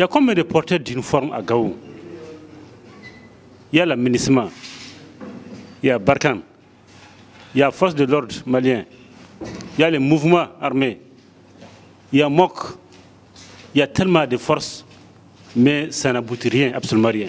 y a combien de porteurs d'uniformes à Gao? Il y a l'aménagement, il y a Barkhane, il y a Force de l'ordre malien, il y a les mouvements armés, il y a MOC, il y a tellement de forces, mais ça n'aboutit rien, absolument rien.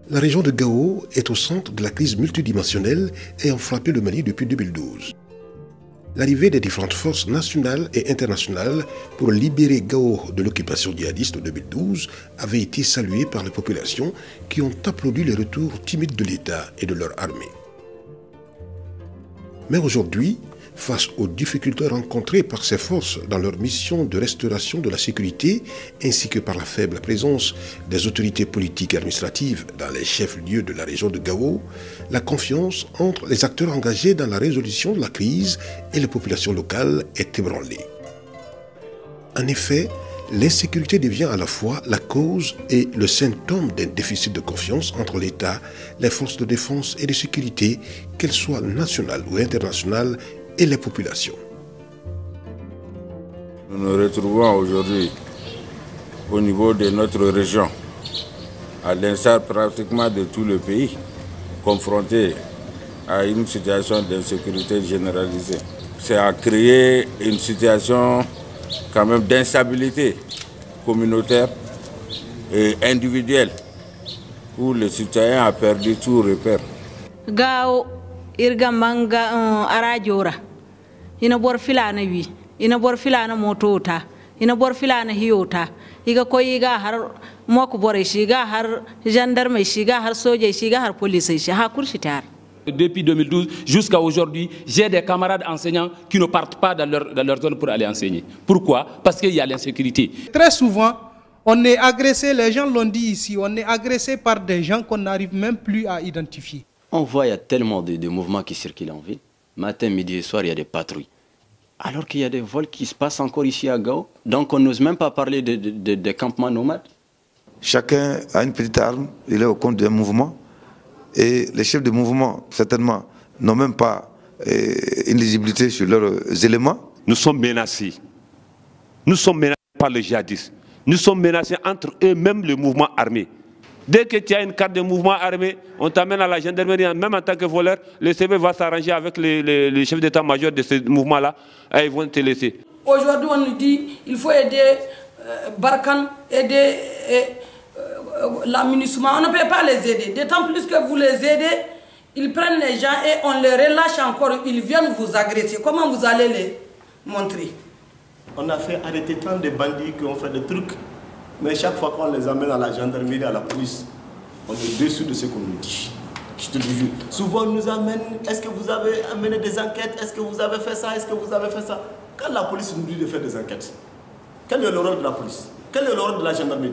La région de Gao est au centre de la crise multidimensionnelle ayant frappé le Mali depuis 2012. L'arrivée des différentes forces nationales et internationales pour libérer Gao de l'occupation djihadiste en 2012 avait été saluée par les populations qui ont applaudi le retour timide de l'État et de leur armée. Mais aujourd'hui, face aux difficultés rencontrées par ces forces dans leur mission de restauration de la sécurité, ainsi que par la faible présence des autorités politiques et administratives dans les chefs-lieux de la région de Gao, la confiance entre les acteurs engagés dans la résolution de la crise et les populations locales est ébranlée. En effet, l'insécurité devient à la fois la cause et le symptôme d'un déficit de confiance entre l'État, les forces de défense et de sécurité, qu'elles soient nationales ou internationales, et les populations. Nous nous retrouvons aujourd'hui au niveau de notre région, à l'instar pratiquement de tout le pays, confrontés à une situation d'insécurité généralisée. C'est à créer une situation quand même d'instabilité communautaire et individuelle où le citoyen a perdu tout repère. Gao irga manga arajora ina bor filana wi ina bor filana motota ina bor filana hiyota iga ko iga har moko bore shiga har gendarme shiga har soje shiga har police shi ha kurshi tar. Depuis 2012 jusqu'à aujourd'hui, j'ai des camarades enseignants qui ne partent pas dans leur zone pour aller enseigner. Pourquoi? Parce qu'il y a l'insécurité. Très souvent, on est agressé, les gens l'ont dit ici, on est agressé par des gens qu'on n'arrive même plus à identifier. On voit qu'il y a tellement de mouvements qui circulent en ville. Matin, midi et soir, il y a des patrouilles. Alors qu'il y a des vols qui se passent encore ici à Gao. Donc on n'ose même pas parler de campements nomades. Chacun a une petite arme, il est au compte d'un mouvement. Et les chefs de mouvement, certainement, n'ont même pas une lisibilité sur leurs éléments. Nous sommes menacés. Nous sommes menacés par les djihadistes. Nous sommes menacés entre eux-mêmes, le mouvement armé. Dès que tu as une carte de mouvement armé, on t'amène à la gendarmerie, même en tant que voleur, le CV va s'arranger avec les chefs d'état-major de ce mouvement-là, et ils vont te laisser. Aujourd'hui, on nous dit qu'il faut aider Barkhane, aider l'aménagement. On ne peut pas les aider. D'autant plus que vous les aidez, ils prennent les gens et on les relâche encore. Ils viennent vous agresser. Comment vous allez les montrer? On a fait arrêter tant de bandits qui ont fait des trucs. Mais chaque fois qu'on les amène à la gendarmerie, à la police, on est déçu de ce qu'on nous dit. Je te le dis. Souvent on nous amène, est-ce que vous avez amené des enquêtes? Est-ce que vous avez fait ça? Est-ce que vous avez fait ça? Quand la police nous dit de faire des enquêtes, quel est le rôle de la police? Quel est le rôle de la gendarmerie?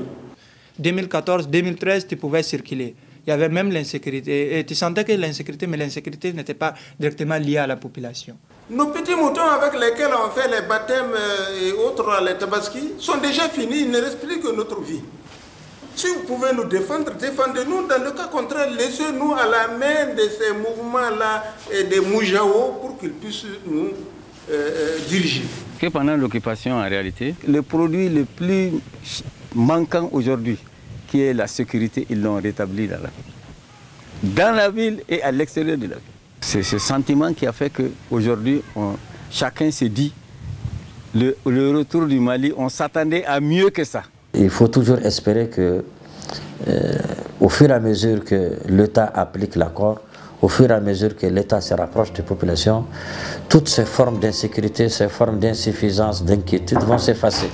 2014, 2013, tu pouvais circuler. Il y avait même l'insécurité. Et tu sentais que l'insécurité, mais l'insécurité n'était pas directement liée à la population. Nos petits moutons avec lesquels on fait les baptêmes et autres, les tabaskis, sont déjà finis. Il ne reste plus que notre vie. Si vous pouvez nous défendre, défendez-nous. Dans le cas contraire, laissez-nous à la main de ces mouvements-là et des Moujao pour qu'ils puissent nous diriger. Que pendant l'occupation, en réalité, le produit le plus manquant aujourd'hui, qui est la sécurité, ils l'ont rétabli dans la ville et à l'extérieur de la ville. C'est ce sentiment qui a fait qu'aujourd'hui, chacun se dit, le retour du Mali, on s'attendait à mieux que ça. Il faut toujours espérer que, au fur et à mesure que l'État applique l'accord, au fur et à mesure que l'État se rapproche des populations, toutes ces formes d'insécurité, ces formes d'insuffisance, d'inquiétude vont s'effacer.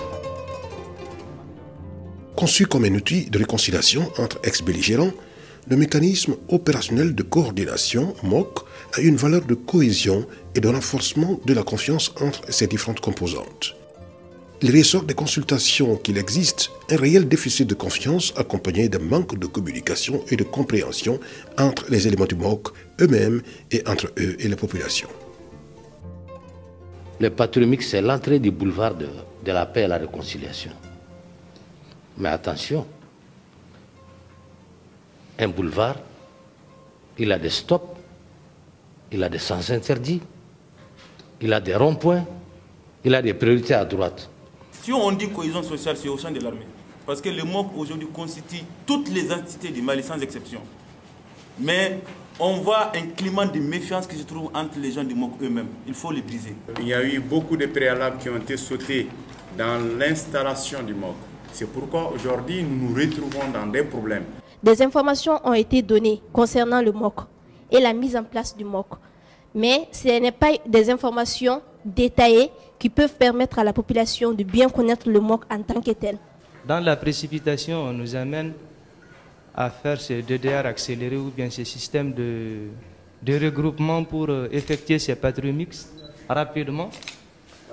Conçu comme un outil de réconciliation entre ex-belligérants, le mécanisme opérationnel de coordination, MOC, a une valeur de cohésion et de renforcement de la confiance entre ces différentes composantes. Il ressort des consultations qu'il existe un réel déficit de confiance accompagné d'un manque de communication et de compréhension entre les éléments du MOC eux-mêmes et entre eux et la population. Le patriotique, c'est l'entrée du boulevard de la paix et la réconciliation. Mais attention, un boulevard, il a des stops, il a des sens interdits, il a des ronds-points, il a des priorités à droite. Si on dit cohésion sociale, c'est au sein de l'armée. Parce que le MOC aujourd'hui constitue toutes les entités du Mali sans exception. Mais on voit un climat de méfiance qui se trouve entre les gens du MOC eux-mêmes. Il faut les briser. Il y a eu beaucoup de préalables qui ont été sautés dans l'installation du MOC. C'est pourquoi aujourd'hui nous nous retrouvons dans des problèmes. Des informations ont été données concernant le MOC et la mise en place du MOC. Mais ce n'est pas des informations détaillées qui peuvent permettre à la population de bien connaître le MOC en tant que tel. Dans la précipitation, on nous amène à faire ces DDR accélérés ou bien ces systèmes de regroupement pour effectuer ces patrouilles mixtes rapidement.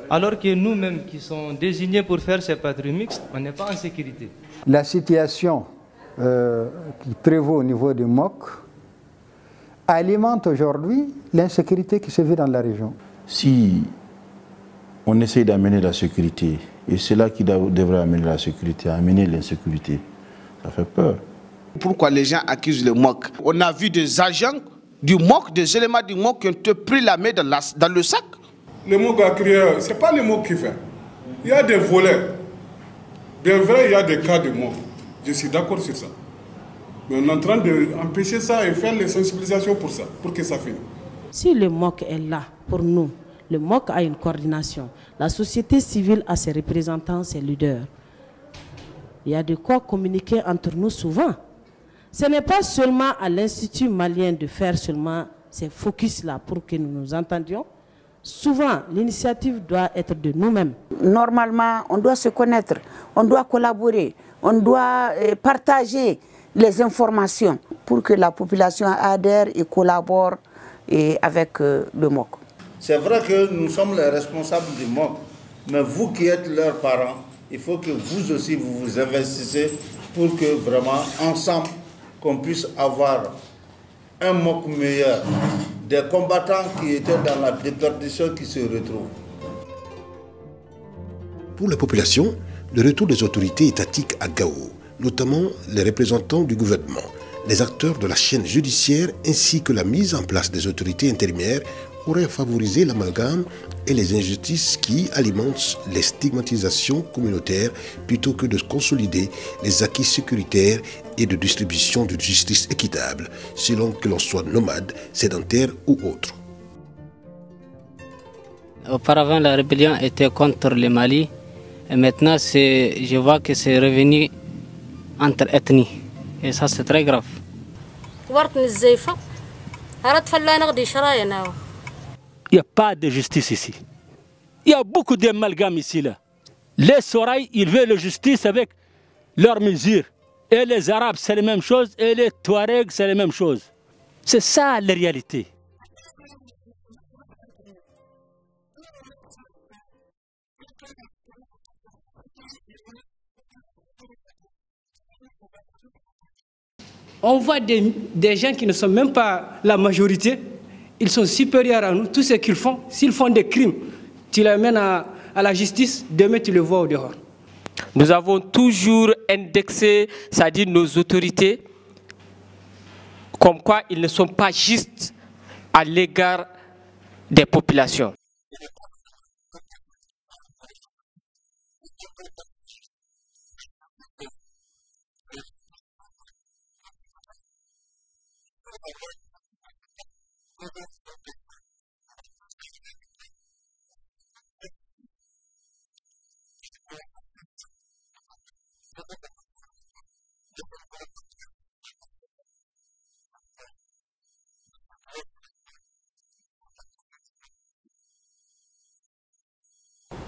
Alors que nous-mêmes qui sommes désignés pour faire ces patrouilles mixtes, on n'est pas en sécurité. La situation qui prévaut au niveau du MOC alimente aujourd'hui l'insécurité qui se vit dans la région. Si on essaye d'amener la sécurité, et c'est là qui devrait amener la sécurité, amener l'insécurité, ça fait peur. Pourquoi les gens accusent le MOC? On a vu des agents du MOC, des éléments du MOC qui ont pris la main dans le sac. Le MOC a créé, ce n'est pas le MOC qui fait. Il y a des volets. Bien vrai, il y a des cas de MOC. Je suis d'accord sur ça. Mais on est en train d'empêcher ça et faire les sensibilisations pour ça, pour que ça finisse. Si le MOC est là pour nous, le MOC a une coordination. La société civile a ses représentants, ses leaders. Il y a de quoi communiquer entre nous souvent. Ce n'est pas seulement à l'Institut malien de faire seulement ces focus-là pour que nous nous entendions. Souvent, l'initiative doit être de nous-mêmes. Normalement, on doit se connaître, on doit collaborer, on doit partager les informations pour que la population adhère et collabore avec le MOC. C'est vrai que nous sommes les responsables du MOC, mais vous qui êtes leurs parents, il faut que vous aussi vous investissez pour que vraiment, ensemble, qu'on puisse avoir un MOC meilleur, des combattants qui étaient dans la déperdition qui se retrouvent. Pour la population, le retour des autorités étatiques à Gao, notamment les représentants du gouvernement, les acteurs de la chaîne judiciaire ainsi que la mise en place des autorités intérimaires aurait favorisé l'amalgame et les injustices qui alimentent les stigmatisations communautaires plutôt que de consolider les acquis sécuritaires et de distribution d'une justice équitable, selon que l'on soit nomade, sédentaire ou autre. Auparavant, la rébellion était contre le Mali et maintenant, je vois que c'est revenu entre ethnies et ça c'est très grave. Il n'y a pas de justice ici. Il y a beaucoup d'amalgames ici. Là. Les Soraïs, ils veulent la justice avec leurs mesures. Et les Arabes, c'est la même chose. Et les Touaregs, c'est la même chose. C'est ça la réalité. On voit des gens qui ne sont même pas la majorité. Ils sont supérieurs à nous. Tout ce qu'ils font, s'ils font des crimes, tu les amènes à la justice, demain tu le vois au dehors. Nous avons toujours indexé, c'est-à-dire nos autorités, comme quoi ils ne sont pas justes à l'égard des populations.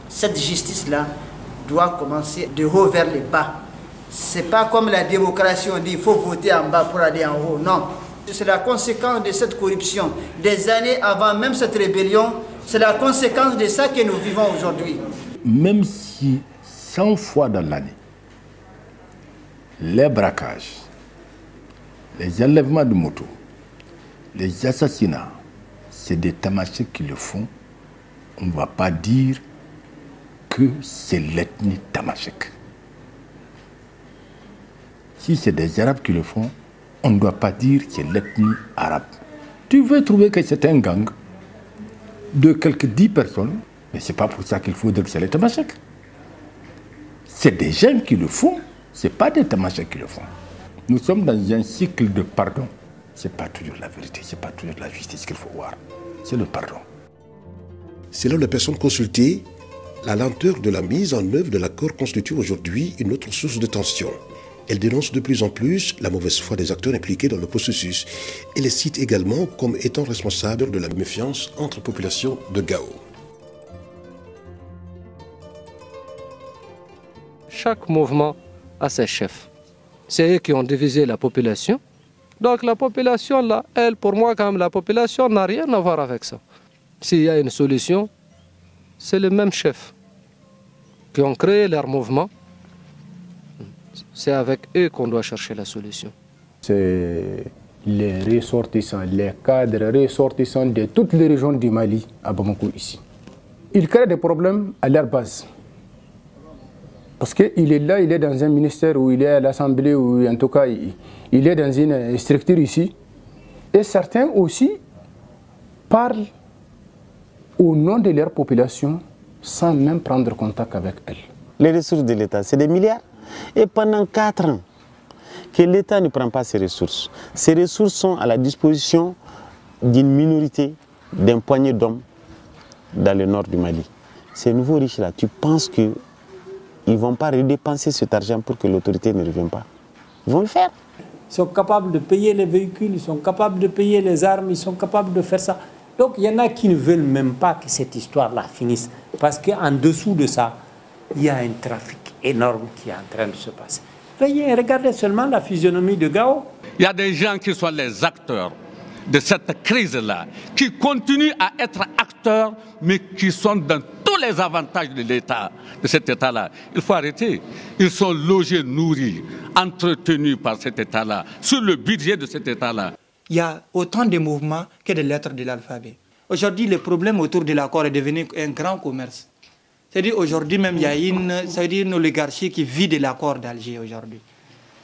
Cette justice-là doit commencer de haut vers le bas. Ce n'est pas comme la démocratie, on dit il faut voter en bas pour aller en haut. Non. C'est la conséquence de cette corruption. Des années avant même cette rébellion, c'est la conséquence de ça que nous vivons aujourd'hui. même si 100 fois dans l'année, les braquages, les enlèvements de motos, les assassinats, c'est des tamasheks qui le font, on ne va pas dire que c'est l'ethnie tamashek. Si c'est des Arabes qui le font, on ne doit pas dire que c'est l'ethnie arabe. Tu veux trouver que c'est un gang de quelques 10 personnes, mais ce n'est pas pour ça qu'il faut dire que c'est les tamasheks. C'est des gens qui le font, ce n'est pas des tamasheks qui le font. Nous sommes dans un cycle de pardon. Ce n'est pas toujours la vérité, ce n'est pas toujours la justice qu'il faut voir. C'est le pardon. Selon les personnes consultées, la lenteur de la mise en œuvre de l'accord constitue aujourd'hui une autre source de tension. Elle dénonce de plus en plus la mauvaise foi des acteurs impliqués dans le processus et les cite également comme étant responsables de la méfiance entre populations de Gao. Chaque mouvement a ses chefs. C'est eux qui ont divisé la population. Donc la population, là, elle, pour moi, quand même, la population n'a rien à voir avec ça. S'il y a une solution, c'est les mêmes chefs qui ont créé leur mouvement. C'est avec eux qu'on doit chercher la solution. C'est les ressortissants, les cadres ressortissants de toutes les régions du Mali à Bamako ici. Ils créent des problèmes à leur base. Parce qu'il est là, il est dans un ministère ou il est à l'Assemblée ou en tout cas il est dans une structure ici. Et certains aussi parlent au nom de leur population sans même prendre contact avec elle. Les ressources de l'État, c'est des milliards. Et pendant 4 ans, que l'État ne prend pas ces ressources sont à la disposition d'une minorité, d'un poignet d'hommes dans le nord du Mali. Ces nouveaux riches-là, tu penses qu'ils ne vont pas redépenser cet argent pour que l'autorité ne revienne pas? Ils vont le faire. Ils sont capables de payer les véhicules, ils sont capables de payer les armes, ils sont capables de faire ça. Donc il y en a qui ne veulent même pas que cette histoire-là finisse. Parce qu'en dessous de ça, il y a un trafic énorme qui est en train de se passer. Regardez seulement la physionomie de Gao. Il y a des gens qui sont les acteurs de cette crise-là, qui continuent à être acteurs, mais qui sont dans tous les avantages de l'État, de cet État-là. Il faut arrêter. Ils sont logés, nourris, entretenus par cet État-là, sur le budget de cet État-là. Il y a autant de mouvements que de lettres de l'alphabet. Aujourd'hui, le problème autour de l'accord est devenu un grand commerce. C'est-à-dire aujourd'hui même, il y a une oligarchie qui vit de l'accord d'Alger aujourd'hui.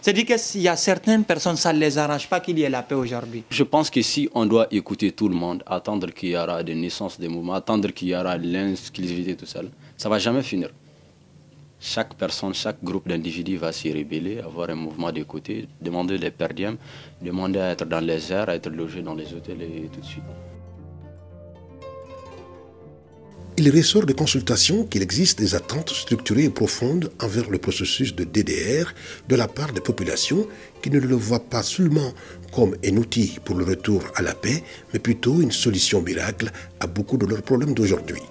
C'est-à-dire qu'il y a certaines personnes, ça ne les arrange pas qu'il y ait la paix aujourd'hui. Je pense qu'ici, on doit écouter tout le monde, attendre qu'il y aura des naissances des mouvements, attendre qu'il y aura l'inclusivité, tout ça. Ça ne va jamais finir. Chaque personne, chaque groupe d'individus va s'y rebeller, avoir un mouvement de côté, demander les perdièmes, demander à être dans les airs, à être logé dans les hôtels et tout de suite. Il ressort de consultations qu'il existe des attentes structurées et profondes envers le processus de DDR de la part des populations qui ne le voient pas seulement comme un outil pour le retour à la paix, mais plutôt une solution miracle à beaucoup de leurs problèmes d'aujourd'hui.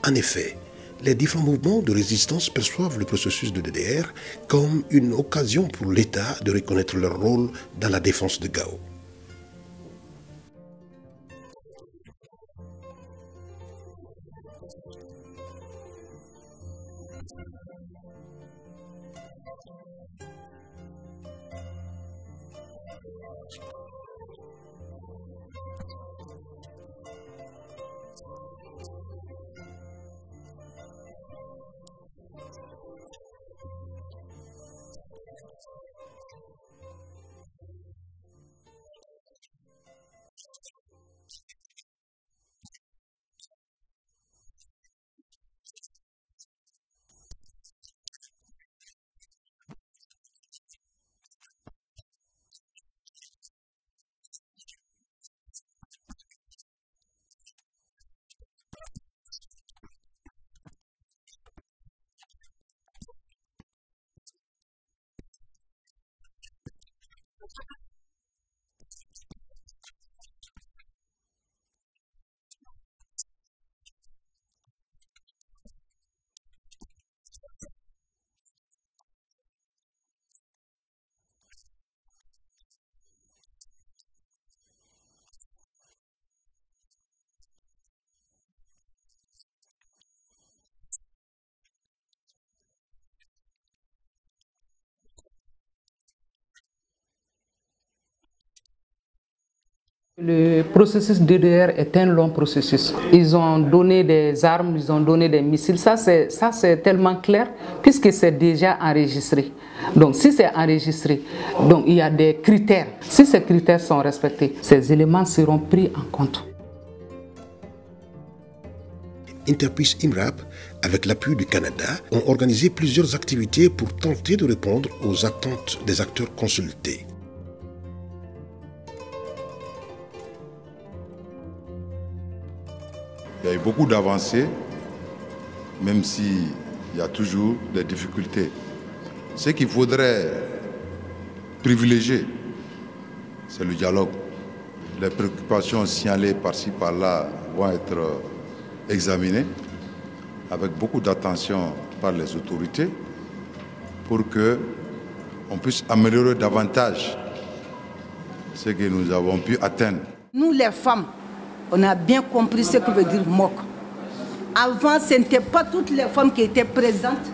En effet, les différents mouvements de résistance perçoivent le processus de DDR comme une occasion pour l'État de reconnaître leur rôle dans la défense de Gao. Le processus DDR est un long processus. Ils ont donné des armes, ils ont donné des missiles. Ça c'est tellement clair puisque c'est déjà enregistré. Donc si c'est enregistré, donc il y a des critères. Si ces critères sont respectés, ces éléments seront pris en compte. Interpeace IMRAP, avec l'appui du Canada, ont organisé plusieurs activités pour tenter de répondre aux attentes des acteurs consultés. Il y a eu beaucoup d'avancées, même s'il y a toujours des difficultés. Ce qu'il faudrait privilégier, c'est le dialogue. Les préoccupations signalées par-ci, par-là vont être examinées avec beaucoup d'attention par les autorités pour qu'on puisse améliorer davantage ce que nous avons pu atteindre. Nous les femmes, on a bien compris ce que veut dire MOC. Avant, ce n'étaient pas toutes les femmes qui étaient présentes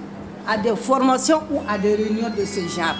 à des formations ou à des réunions de ce genre.